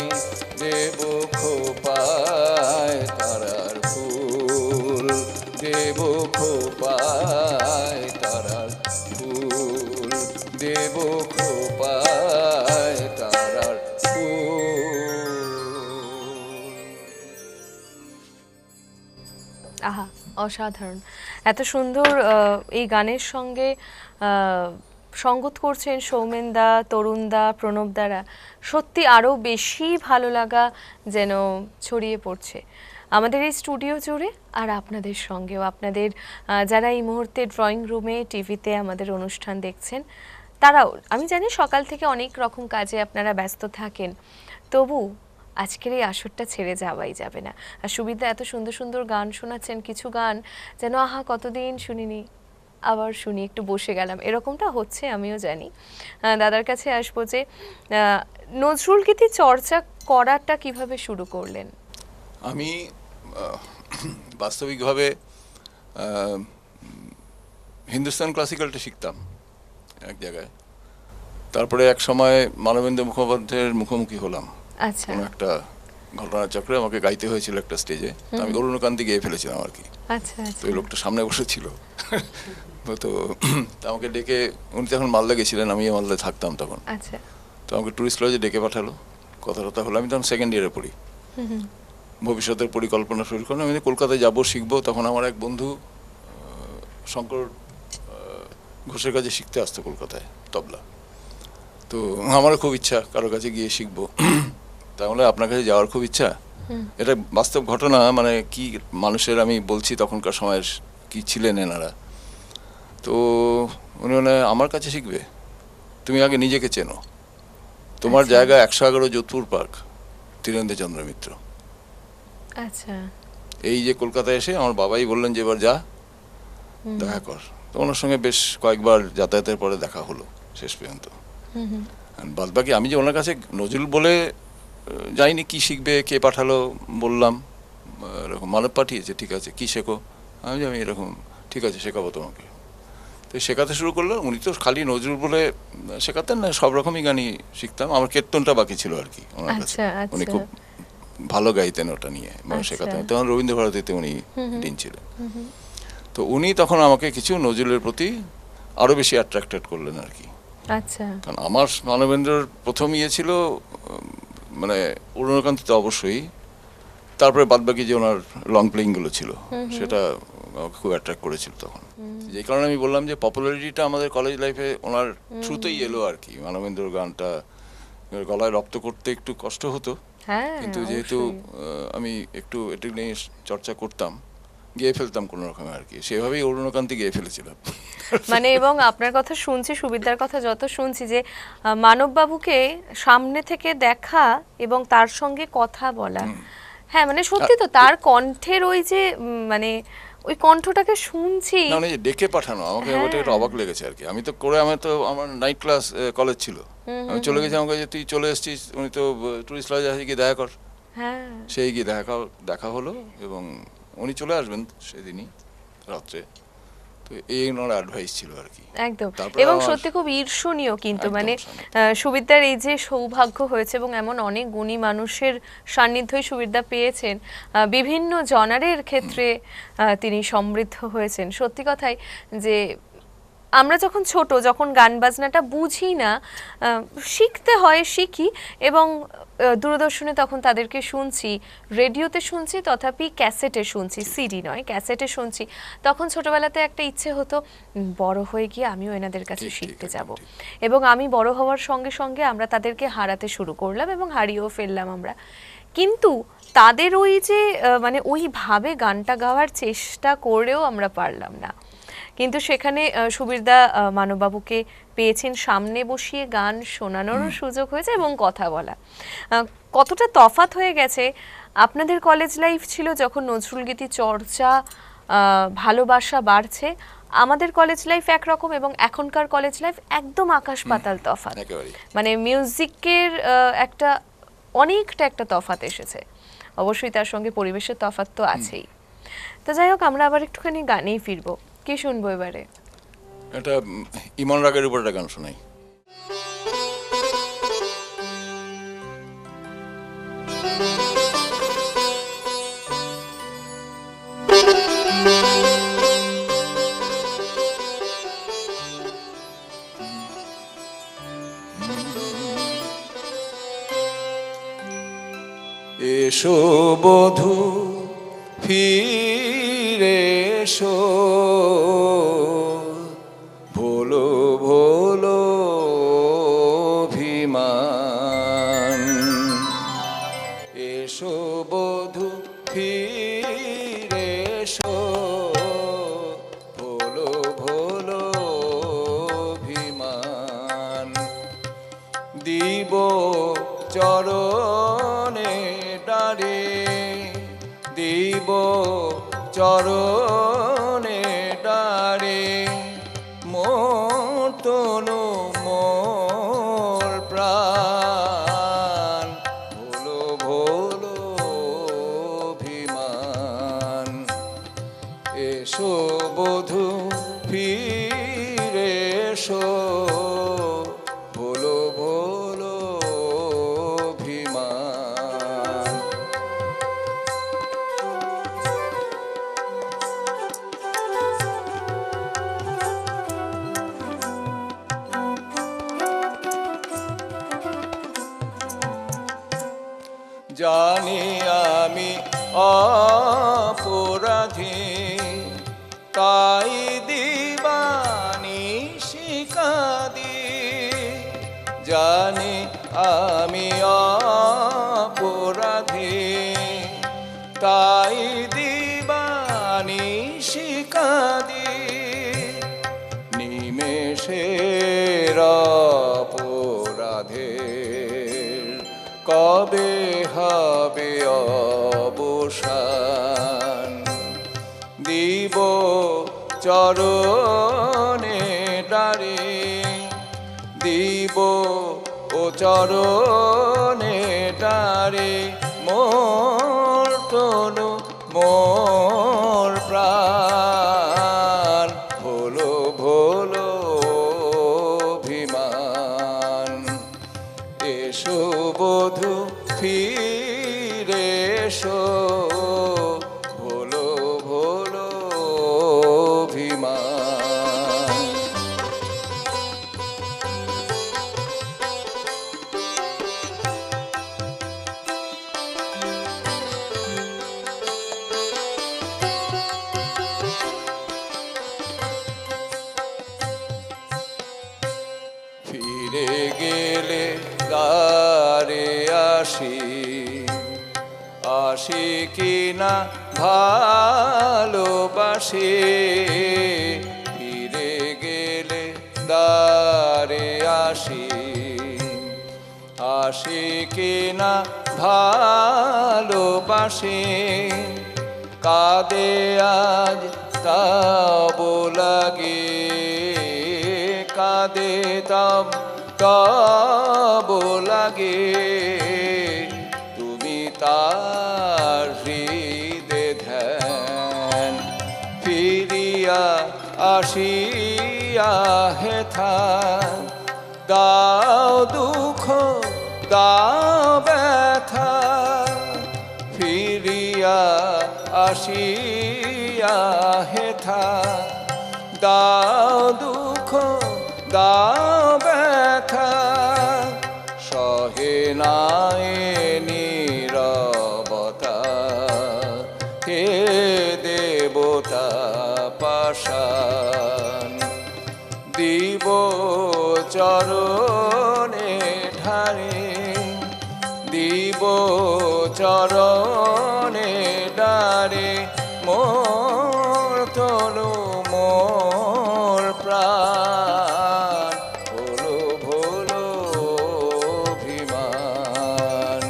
S2: দেব খোপায় তারার ফুল। দেব খোপায় তারার ফুল। দেব খোপায় তারার ফুল।
S1: আহা, অসাধারণ! এত সুন্দর এই গানের সঙ্গে সঙ্গত করছেন সৌমেন দা, তরুণ দা, প্রণব দ্বারা। সত্যি আরও বেশি ভালো লাগা যেন ছড়িয়ে পড়ছে আমাদের এই স্টুডিও জুড়ে, আর আপনাদের সঙ্গেও। আপনাদের যারা এই মুহূর্তে ড্রয়িং রুমে টিভিতে আমাদের অনুষ্ঠান দেখছেন, তারাও, আমি জানি সকাল থেকে অনেক রকম কাজে আপনারা ব্যস্ত থাকেন, তবু আজকের এই আসরটা ছেড়ে যাওয়াই যাবে না। আর সুবিধা এত সুন্দর সুন্দর গান শোনাচ্ছেন, কিছু গান যেন আহা কতদিন শুনিনি, আবার শুনি, একটু বসে গেলাম, এরকমটা হচ্ছে, আমিও জানি। দাদার কাছে আসবো যে নজরুল গীতি চর্চা করাটা কিভাবে শুরু করলেন?
S2: আমি বাস্তবিকভাবে হিন্দুস্তান ক্লাসিক্যালটা শিখতাম এক জায়গায়। তারপরে এক সময় মানবেন্দ্র মুখোপাধ্যায়ের মুখোমুখি হলাম
S1: আচ্ছা
S2: কোনো একটা ঘটনার চক্রে, আমাকে গাইতে হয়েছিল একটা স্টেজে, আমি অরুণকান্তি গেয়ে ফেলেছিলাম আর কি।
S1: আচ্ছা
S2: তো
S1: আচ্ছা
S2: ওই লোকটা সামনে বসেছিল তো আমাকে ডেকে, উনি তখন মালদা গেছিলেন, আমি মালদায় থাকতাম তখন,
S1: আচ্ছা
S2: তো আমাকে টুরিস্ট লজে ডেকে পাঠালো। কথা টথা হলো, আমি তখন সেকেন্ড ইয়ারে পড়ি, ভবিষ্যতের পরিকল্পনা শুরু করলাম, আমি কলকাতায় যাবো শিখবো। তখন আমার এক বন্ধু শঙ্কর ঘোষের কাছে শিখতে আসতো কলকাতায় তবলা। তো আমারও খুব ইচ্ছা কারো কাছে গিয়ে শিখবো, তাহলে আপনার কাছে যাওয়ার খুব ইচ্ছা। এটা বাস্তব ঘটনা, মানে কি মানুষের, আমি বলছি তখনকার সময়ের কি ছিলেন এনারা। তো উনি মানে আমার কাছে শিখবে, তুমি আগে নিজেকে চেনো, তোমার
S1: আচ্ছা।
S2: জায়গা 111 যোধপুর পার্ক, ধীরেন্দ্রচন্দ্র মিত্র।
S1: আচ্ছা
S2: এই যে কলকাতায় এসে আমার বাবাই বললেন যে এবার যা দেখা কর। তো ওনার সঙ্গে বেশ কয়েকবার যাতায়াতের পরে দেখা হলো শেষ পর্যন্ত। বাদ বাকি আমি যে ওনার কাছে নজরুল বলে যাইনি, কি শিখবে, কে পাঠালো বললাম, এরকম মানব পাঠিয়েছে, ঠিক আছে কি শেখো, আমি এরকম ঠিক আছে শেখাবো তোমাকে। তো শেখাতে শুরু করলো। উনি তো খালি নজরুল বলে শেখাতেন না, সব রকমই গানই শিখতাম। আমার কীর্তনটা বাকি ছিল আর কি ওনার কাছে।
S1: আচ্ছা
S2: উনি
S1: আচ্ছা
S2: খুব ভালো গাইতেন, ওটা নিয়ে
S1: আচ্ছা।
S2: শেখাতেন। তখন রবীন্দ্র ভারতীতে উনি ডিন ছিলেন। তো উনি তখন আমাকে কিছু নজরুলের প্রতি আরো বেশি অ্যাট্রাক্টেড করলেন আর কি।
S1: আচ্ছা
S2: কারণ আমার মানবেন্দ্রর প্রথম ইয়ে ছিল মানে অরুণকান্তি তো অবশ্যই, তারপরে বাদবাকি যে ওনার লং প্লেইংগুলো ছিল সেটা আমাকে খুব অ্যাট্রাক্ট করেছিল তখন। যে কারণে আমি বললাম যে পপুলারিটিটা আমাদের কলেজ লাইফে ওনার থ্রুতেই এলো আর কি। মানবেন্দ্রর গানটা গলায় রপ্ত করতে একটু কষ্ট হতো,
S1: হ্যাঁ
S2: কিন্তু যেহেতু
S1: অবশ্যই।
S2: আমি একটু এটা নিয়ে চর্চা করতাম, গেয়ে ফেলতাম কোনো রকমে আর কি। সেভাবেই অরুণকান্তি গেয়ে ফেলেছিলাম।
S1: মানে এবং আপনার কথা শুনছি, সুবিধার কথা যত শুনছি যে মানববাবুকে সামনে থেকে দেখা এবং তার সঙ্গে কথা বলা, হ্যাঁ মানে সত্যি তো তার কণ্ঠের ওই যে মানে ওই কণ্ঠটাকে শুনছি।
S2: না উনি যে ডেকে পাঠানো, আমাকে ওটা একটু অবাক লেগেছে আর কি। আমি তো করে, আমার নাইট ক্লাস কলেজ ছিল, আমি চলে গেছি, আমাকে যে তুই চলে এসেছিস, উনি তো টুরিস্ট লজে আসে, গিয়ে দেখা কর।
S1: হ্যাঁ
S2: সেই গিয়ে দেখা হলো এবং উনি চলে আসবেন সেদিনই রাত্রে। তো এই ওনার অ্যাডভাইস ছিল আর কি।
S1: একদম।
S2: তারপরে
S1: এবং
S2: আমার
S1: সত্যি খুব ঈর্ষণীয় কিন্তু
S2: একদম
S1: মানে
S2: সান্নিধ্য।
S1: সুবিদ্যার এই যে সৌভাগ্য হয়েছে এবং এমন অনেক গুণী মানুষের সান্নিধ্যই সুবিদ্যা পেয়েছেন, বিভিন্ন জনারের ক্ষেত্রে তিনি সমৃদ্ধ হয়েছেন। সত্যি কথাই যে আমরা যখন ছোট, যখন গান বাজনাটা বুঝি না, শিখতে হয়, শিখি এবং দূরদর্শনে তখন তাদেরকে শুনছি, রেডিওতে শুনছি, তথাপি ক্যাসেটে শুনছি, সিডি নয় ক্যাসেটে শুনছি। তখন ছোটবেলাতে একটা ইচ্ছে হতো বড় হয়ে গিয়ে আমিও এনাদের কাছে
S2: ঠিক,
S1: শিখতে
S2: একদম
S1: যাব।
S2: ঠিক।
S1: এবং আমি বড় হওয়ার সঙ্গে সঙ্গে আমরা তাদেরকে হারাতে শুরু করলাম এবং হারিয়েও ফেললাম আমরা। কিন্তু তাদের ওই যে মানে ওইভাবে গানটা গাওয়ার চেষ্টা করেও আমরা পারলাম না। কিন্তু সেখানে সুবীরদা মানববাবুকে পেয়েছেন, সামনে বসিয়ে গান শোনানোরও সুযোগ হয়েছে এবং কথা বলা। কতটা তফাৎ হয়ে গেছে। আপনাদের কলেজ লাইফ ছিল যখন নজরুলগীতি চর্চা, ভালোবাসা বাড়ছে। আমাদের কলেজ লাইফ একরকম এবং এখনকার কলেজ লাইফ একদম আকাশ পাতাল তফাৎ।
S2: একেবারেই।
S1: মানে মিউজিকের একটা অনেকটা একটা তফাৎ এসেছে। অবশ্যই তার সঙ্গে পরিবেশের তফাৎ তো আছেই। তো যাই হোক, আমরা আবার একটুখানি গানেই ফিরবো। কি শুনবো এবারে?
S2: এটা ইমন রাগের উপর একটা গান শোনাই। এসো বধূ ফিরে এসো, ভোলো ভোলো অভিমান। এসো বধূ ফিরে এসো, ভোলো ভোলো অভিমান। দিব চরণে ডারে, দিব চরণে ডারে, মোর তনু মোর প্রাণ, ভোলো ভোলো অভিমান। এসো বধূ ফিরে এসো ভোলো ভোলো অভিমান। জানি আমি অপরাধী, তাই দিবানিশি কাঁদি। জানি আমি অপরাধী, তাই দিবানিশি কাঁদি। নিমেষের অপরাধের কবে হবে অবসান। দিব চরণে ডারে, দিব ও চরণে ডারে মোর তনু মোর প্রাণ। ভোলো ভোলো অভিমান। এসো বধূ ফিরে এসো ভোলো ভোলো অভিমান। ফিরে গেলে দ্বারে আসি, আসি কিনা ভালোবাসি। ফিরে গেলে দ্বারে আসি, আসি কিনা ভালোবাসি। কাঁদে আজ তব লাগে, কাঁদে তব লাগে। তুমি তার হৃদে ধ্যান, ফিরিয়া আসিয়া হেথা। দাও দুঃখ দাও ব্যথা, ফিরিয়া আসিয়া হেথা। দাও দুঃখ দাও ব্যথা, সহে নাই নীরবতা। হে দেবতা পাষাণ, দিব চরণে ঢারে, দিব চরণে ডারে মোর তনু মোর প্রাণ। ভোলো ভোলো অভিমান।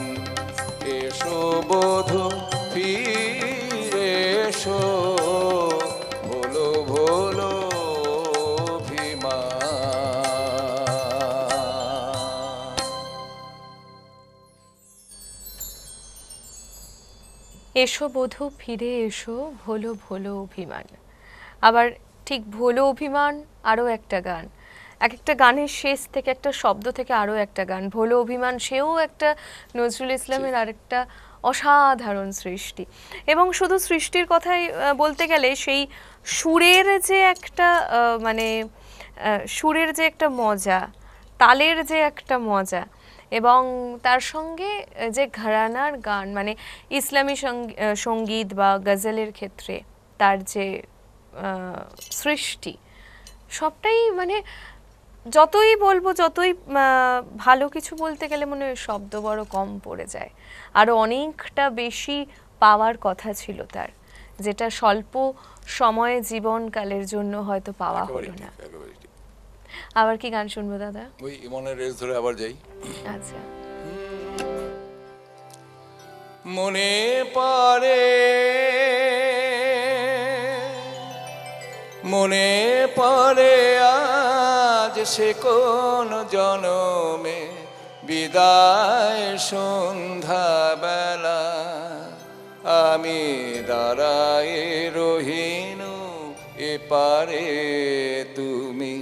S2: এসো বধূ ফিরে এসো ভোলো ভোলো অভিমান।
S1: এসো বধূ ফিরে এসো ভোলো ভোলো অভিমান। আবার ঠিক ভোলো অভিমান আরও একটা গান, এক একটা গানের শেষ থেকে একটা শব্দ থেকে আরও একটা গান। ভোলো অভিমান সেও একটা নজরুল ইসলামের আরেকটা অসাধারণ সৃষ্টি। এবং শুধু সৃষ্টির কথাই বলতে গেলে সেই সুরের যে একটা মানে সুরের যে একটা মজা, তালের যে একটা মজা, এবং তার সঙ্গে যে ঘরানার গান, মানে ইসলামী সঙ্গীত বা গজলের ক্ষেত্রে তার যে সৃষ্টি, সবটাই মানে যতই বলবো, যতই ভালো কিছু বলতে গেলে মনে হয় শব্দ বড় কম পড়ে যায়। আরও অনেকটা বেশি পাওয়ার কথা ছিল তার, যেটা স্বল্প সময়ে জীবনকালের জন্য হয়তো পাওয়া হলো না। আবার কি গান শুনবো দাদা?
S2: ওই মনের রেস ধরে আবার যাই।
S1: আচ্ছা।
S2: মনে পড়ে মনে পড়ে আজ সে কোন জনমে বিদায় সন্ধ্যা বেলা আমি দাঁড়ায়ে রহিনু এপারে তুমি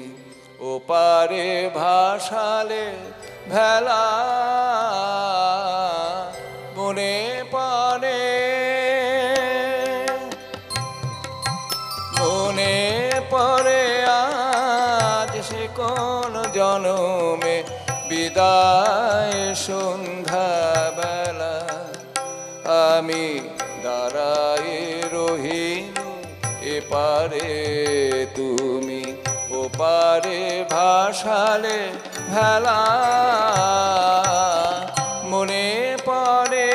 S2: ওপারে ভাসালে ভেলা মনে পড়ে মনে পড়ে আজ সে কোন জনমে বিদায় সন্ধ্যাবেলা আমি দাঁড়ায় রহিনু এপারে তুমি ওপারে ভাসালে ভেলা মনে পড়ে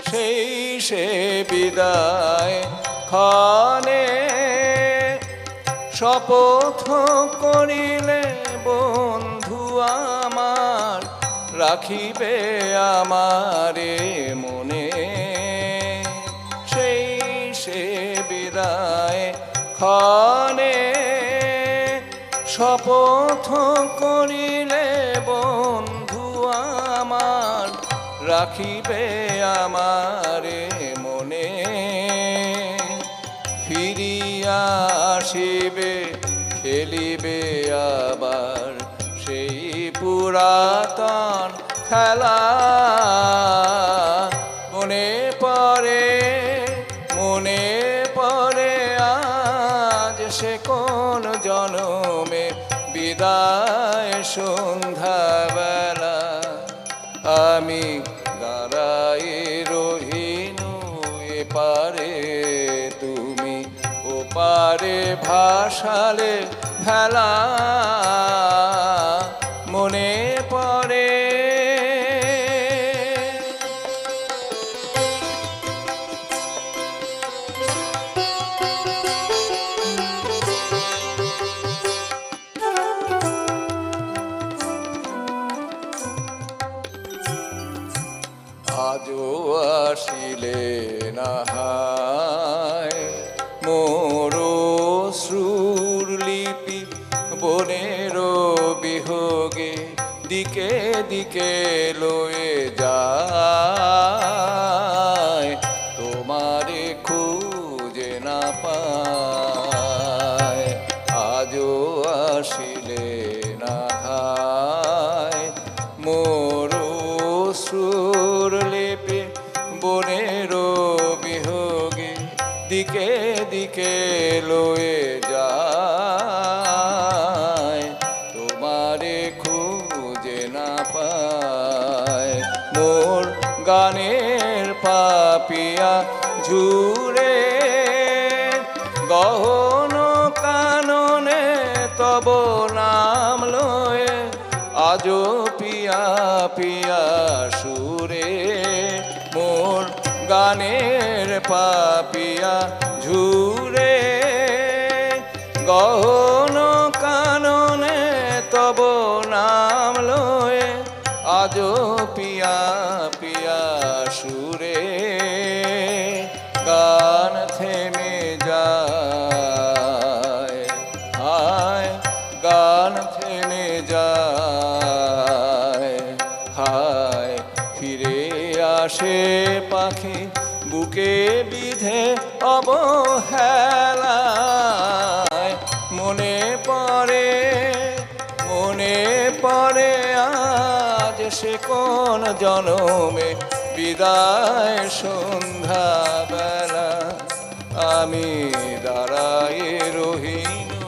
S2: সেই সে বিদায় ক্ষণে শপথ করিলে বন্ধু আমার রাখিবে আমারে মনে সেই সে বিদায় ক্ষণে শপথ করিলে বন্ধু আমার রাখিবে আমারে মনে ফিরিয়া আসিবে খেলিবে আবার সেই পুরাতন খেলা মনে পড়ে আজ সে কোন জনমে বিদায় সন্ধ্যাবেলা আমি দাঁড়াই রহিনু এপারে তুমি ওপারে ভাসালে ভেলা মনে পড়ে আজও আসিলে না হায় মোর শ্রুর লিপি বনের বিহগে দিকে দিকে লয়ে যায় তোমারে খুঁজে না পায় আজও আসিলে না হায় মোর সুর লেপে বনের বিহগে দিকে দিকে লয়ে যায় তোমারে খুঁজে না পায় মোর গানের পাপিয়া ঝুরে গহন কাননে তব নাম লয়ে আজো পিয়া পিয়া সুরে মোর গানের পাপিয়া ঝুরে গহন কাননে তব নাম লয়ে আজো পিয়া পিয়া সুরে গান থেমে যায় হায় গান থেমে যায় হায় ফিরে আসে পাখি বুকে বিধে অবহেলায় মনে পড়ে আজ সে কোন জনমে বিদায় সন্ধ্যাবেলা আমি দাঁড়াই রহিনু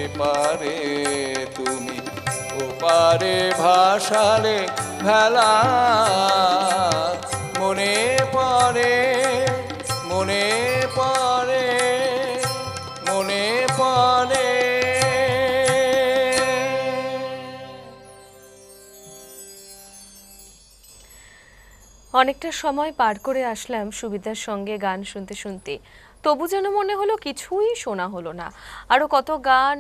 S2: এপারে তুমি ওপারে ভাসালে ভেলা মনে পড়ে
S1: অনেকটা সময় পার করে আসলাম সুবিধার সঙ্গে গান শুনতে শুনতে, তবু যেন মনে হলো কিছুই শোনা হলো না। আরও কত গান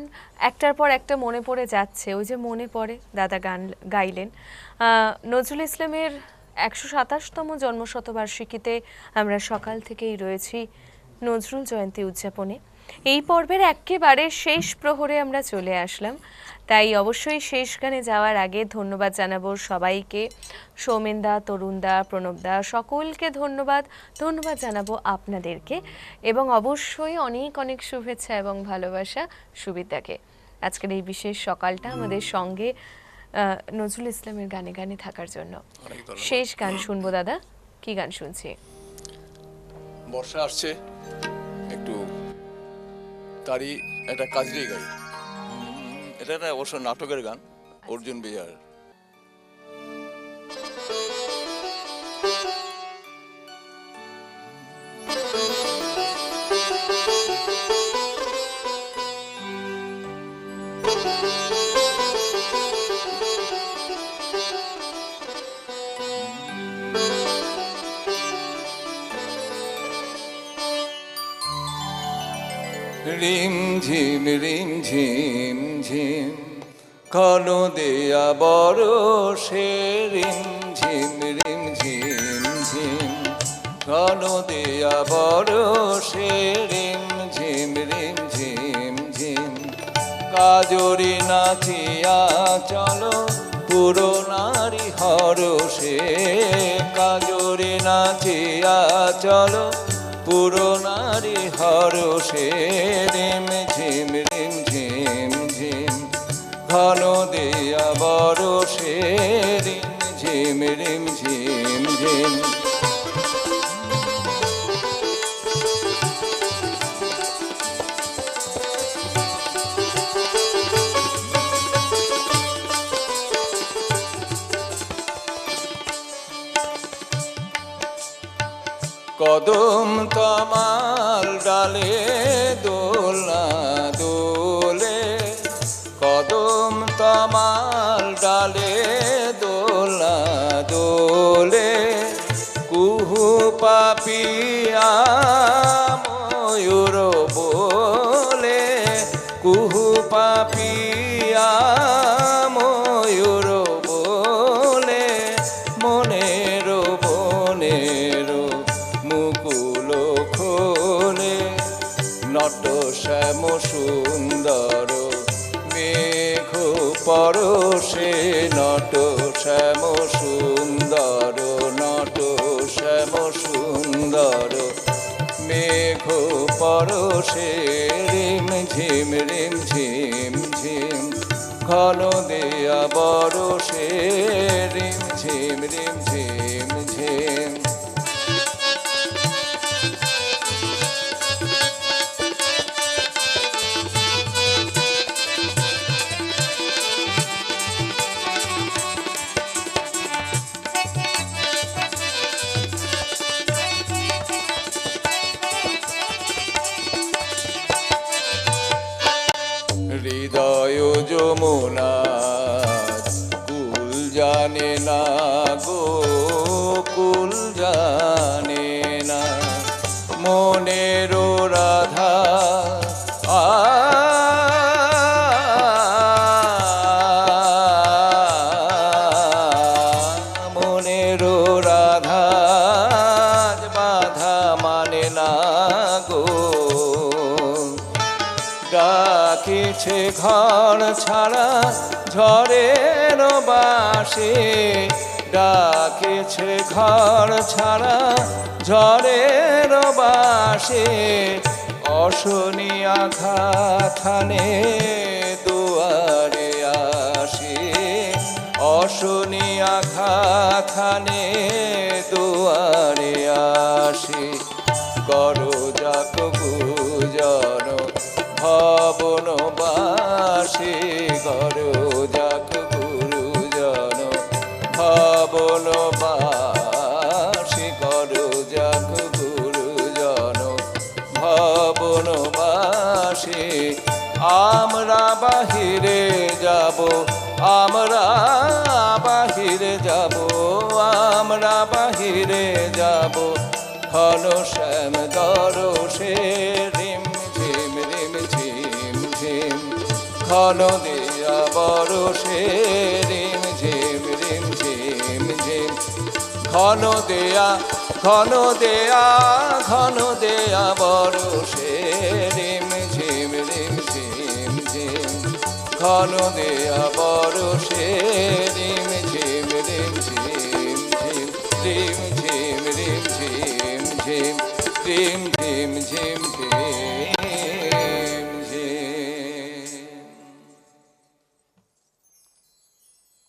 S1: একটার পর একটা মনে পড়ে যাচ্ছে। ওই যে মনে পড়ে দাদা গান গাইলেন, নজরুল ইসলামের 127তম জন্মশতবার্ষিকীতে আমরা সকাল থেকেই রয়েছি নজরুল জয়ন্তী উদযাপনে। এই পর্বের একেবারে শেষ প্রহরে আমরা চলে আসলাম, তাই অবশ্যই শেষ গানে যাওয়ার আগে ধন্যবাদ জানাবো সবাইকে, সৌমেনদা, তরুণদা, প্রণবদা, সকলকে ধন্যবাদ জানাবো আপনাদেরকে, এবং অবশ্যই অনেক অনেক শুভেচ্ছা এবং ভালোবাসা সুবিদাকে। আজকের এই বিশেষ সকালটা আমাদের সঙ্গে নজরুল ইসলামের গানে গানে থাকার জন্য। শেষ গান শুনবো দাদা, কি গান শুনছি?
S2: বর্ষা আসছে, একটু তারই একটা কাজরি গাই। এটা একটা অবশ্য নাটকের গান, অর্জুন বিহার। রিম ঝিম ঝিম কালো দেয়া বরষে, রিম ঝিম ঝিম কালো দেয়া বরষে, রিম ঝিম ঝিম কাজরি নাচিয়া চলো পুরো নারী হরষে, কাজরি নাচিয়া চলো পুরো নারী হরষে, রিম ঝিম ঝিম ঘন দেয়া বরষে, রিম ঝিম ঝিম। কদম তমাল ডালে দোলনা দোলে, কদম তমাল ডালে দোলনা দোলে, কুহু পাপিয়া ময়ূর বলে, কুহু পাপিয়া ময়ূর বলে, মনের বনের মুকুল খোলে, নট শ্যাম সুন্দর মেঘ পরশে, নট শ্যাম সুন্দর, নট শ্যাম সুন্দর মেঘ পরশে, রিম ঝিম ঝিম ঘন দেয়া বরষে, রিম ঝিম ঝিম। হৃদয় যমুনা কুল জানে না গো, কুল জানে না, মনের রাধা মনের রাধা বাধা মানে না গো, ডাকিছে ঘর ছাড়া ঝড়ের বাসে, ডাকিছে ঘর ছাড়া ঝড়ের বাসে, অশনি আঘাথানে দুয়ারে আসে, অশনি আঘাথানে দুয়ারে আসে, করো যাক গুজন ভবন বাসে, করো যাক গুরুজন ভবন বাসে, করো যাক গুরুজন ভবন বাসে। আমরা বাহিরে যাব, আমরা বাহিরে যাব, আমরা বাহিরে যাব, ঘন শ্যাম দরশে, রিম ঝিম ঝিম ঘন দেয়া বরষে, রিম ঝিম ঝিম ঘন দেয়া ঘন দেয়া ঘন দেয়া বরষে রিম ঝিম রিম ঝিম ঝিম ঘন দেয়া বরষে রিম ঝিম রিম ঝিম ঝিম রিম ঝিম রিম ঝিম ঝিম রিম ঝিম ঝিম ঝিম